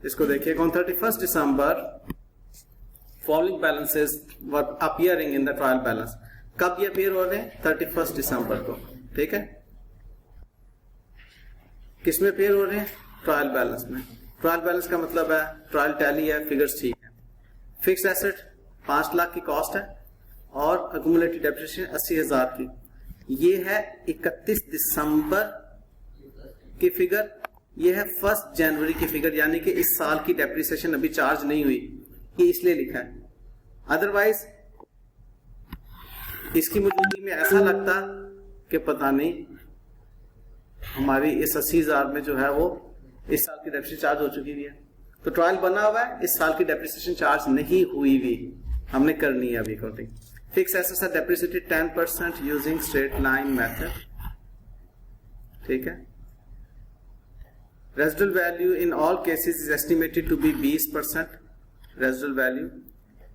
इसको देखिए, on 31 December following balances were appearing in the trial balance. कब ये अपीयर हो रहे हैं? 31 दिसंबर को। ठीक है, किसमें अपीयर हो रहे हैं? ट्रायल बैलेंस में। ट्रायल बैलेंस का मतलब है ट्रायल टैली है, फिगर्स ठीक है। फिक्स एसेट 5 लाख की कॉस्ट है और अक्यूमुलेटेड डेप्रिसिएशन 80,000 की। ये है 31 दिसंबर की फिगर, ये है 1 जनवरी की फिगर, यानी कि इस साल की डेप्रिसिएशन अभी चार्ज नहीं हुई, ये इसलिए लिखा है। अदरवाइज इसकी मौजूदगी में ऐसा लगता कि पता नहीं हमारी इस 80,000 में जो है वो इस साल की डेप्रिसिएशन चार्ज हो चुकी हुई है। तो ट्रायल बना हुआ है, इस साल की डेप्रिसिएशन चार्ज नहीं हुई हुई, हमने करनी है अभी accounting. Fix assets are depreciated 10% using straight line method. ठीक है, residual value in all cases is estimated to be 20% residual value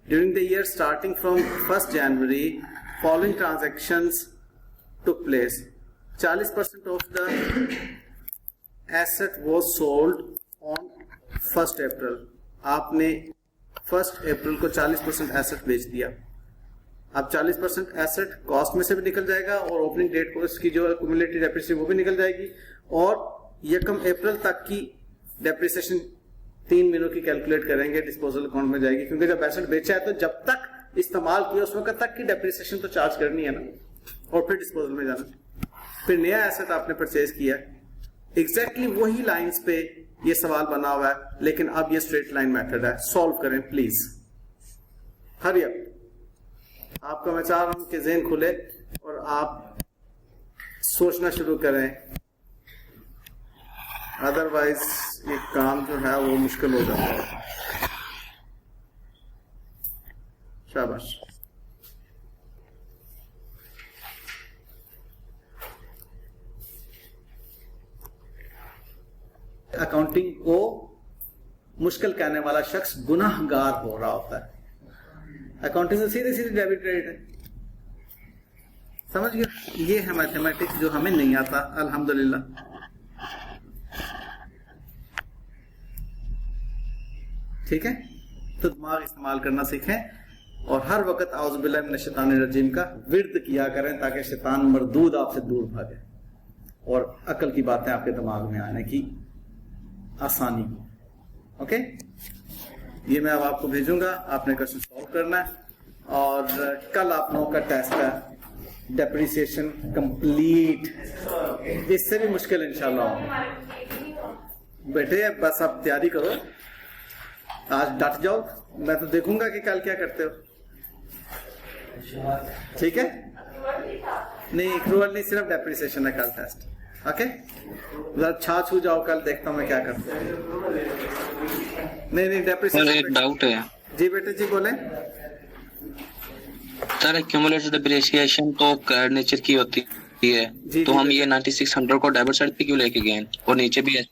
during the year starting from 1 January following transactions took place. 40% of the asset was sold on 1 April. आपने 1 अप्रैल को 40% asset बेच दिया। अब 40% asset cost में से भी निकल जाएगा और ओपनिंग डेट को इसकी जो एक्यूमुलेटेड डेप्रिसिएशन वो भी निकल जाएगी, और 1 अप्रैल तक की डेप्रिसिएशन 3 महीनों की कैलकुलेट करेंगे, डिस्पोजल अकाउंट में जाएगी। क्योंकि जब एसेट बेचा है तो जब तक इस्तेमाल किया उस वक्त तक की डेप्रिसिएशन तो चार्ज करनी है ना, और फिर डिस्पोजल में जाना। फिर नया एसेट आपने परचेज किया, एग्जैक्टली वही लाइंस पे ये सवाल बना हुआ है, लेकिन अब ये स्ट्रेट लाइन मेथड है। सॉल्व करें प्लीज, हरी अप। आपका मैं चाह रहा हूं कि ज़हन खुले और आप सोचना शुरू करें, अदरवाइज ये काम जो है वो मुश्किल हो जाता है। शाबाश। अकाउंटिंग को मुश्किल कहने वाला शख्स गुनाहगार हो रहा होता है। अकाउंटिंग में सीधे सीधे डेबिट क्रेडिट है, समझ गए? ये है मैथमेटिक्स जो हमें नहीं आता, अल्हम्दुलिल्लाह। ठीक है, तो दिमाग इस्तेमाल करना सीखें और हर वक्त औज़ुबिल्लाहि मिनश शैतानिर रजीम का विर्द किया करें, ताकि शैतान मरदूद आपसे दूर भागे और अकल की बातें आपके दिमाग में आने की आसानी हो। ओके, ये मैं अब आपको भेजूंगा, आपने क्वेश्चन सॉल्व करना है, और कल आप लोगों का टेस्ट है डेप्रिसिएशन कंप्लीट, इससे भी मुश्किल इंशाल्लाह। बेटे बस आप तैयारी करो, आज डट जाओ, मैं तो देखूंगा कि कल क्या करते हो। ठीक है, नहीं एक्रूअल नहीं, सिर्फ डेप्रिसिएशन है कल टेस्ट। ओके, छा छू जाओ, कल देखता हूँ मैं क्या करता हूँ। नहीं डेप्रिसिएशन। एक डाउट है जी बेटे जी बोले। सर एक्यूमुलेटेड डेप्रिसिएशन तो कैड नेचर की होती है, तो हम ये 9600 को डेबिट साइड पे क्यों लेके गए, और नीचे भी है।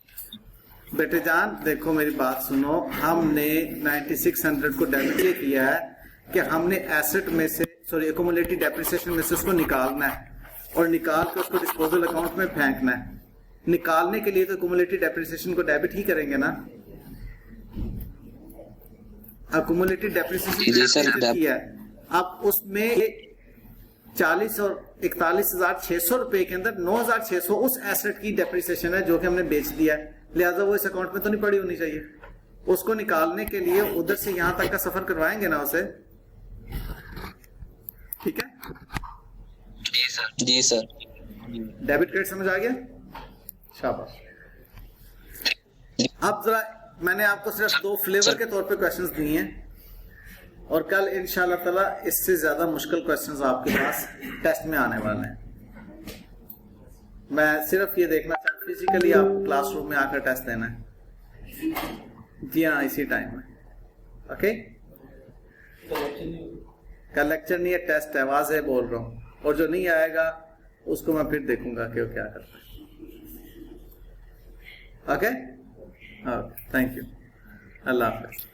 बेटे जान देखो मेरी बात सुनो, हमने 9600 को डेबिट ये किया है कि हमने एसेट में से एक्यूमुलेटेड डेप्रिसिएशन में से उसको निकालना है और निकाल के उसको डिस्पोजल अकाउंट में फेंकना है। निकालने के लिए तो एक्यूमुलेटेड डेप्रिसिएशन को डेबिट ही करेंगे ना। एक्यूमुलेटेड डेप्रिसिएशन किया है, अब उसमें 40 और 41,600 रुपए के अंदर 9,600 उस एसेट की डेप्रिसिएशन है जो कि हमने बेच दिया है, लिहाजा वो इस अकाउंट में तो नहीं पड़ी होनी चाहिए। उसको निकालने के लिए उधर से यहां तक का सफर करवाएंगे ना उसे। ठीक है जी सर। जी सर, डेबिट क्रेडिट समझ आ गया? शाबाश। अब जरा मैंने आपको सिर्फ 2 फ्लेवर के तौर पे क्वेश्चंस दिए हैं और कल इंशाल्लाह ताला इससे ज्यादा मुश्किल क्वेश्चंस आपके पास टेस्ट में आने वाले हैं। मैं सिर्फ ये देखना चाहता हूं फिजिकली आप क्लासरूम में आकर टेस्ट देना है। जी हाँ, इसी टाइम में। ओके, कल लेक्चर नहीं है, टेस्ट है, वाज़ेह बोल रहा हूँ, और जो नहीं आएगा उसको मैं फिर देखूंगा कि वो क्या करता है। ओके, थैंक यू, अल्लाह हाफ़िज़।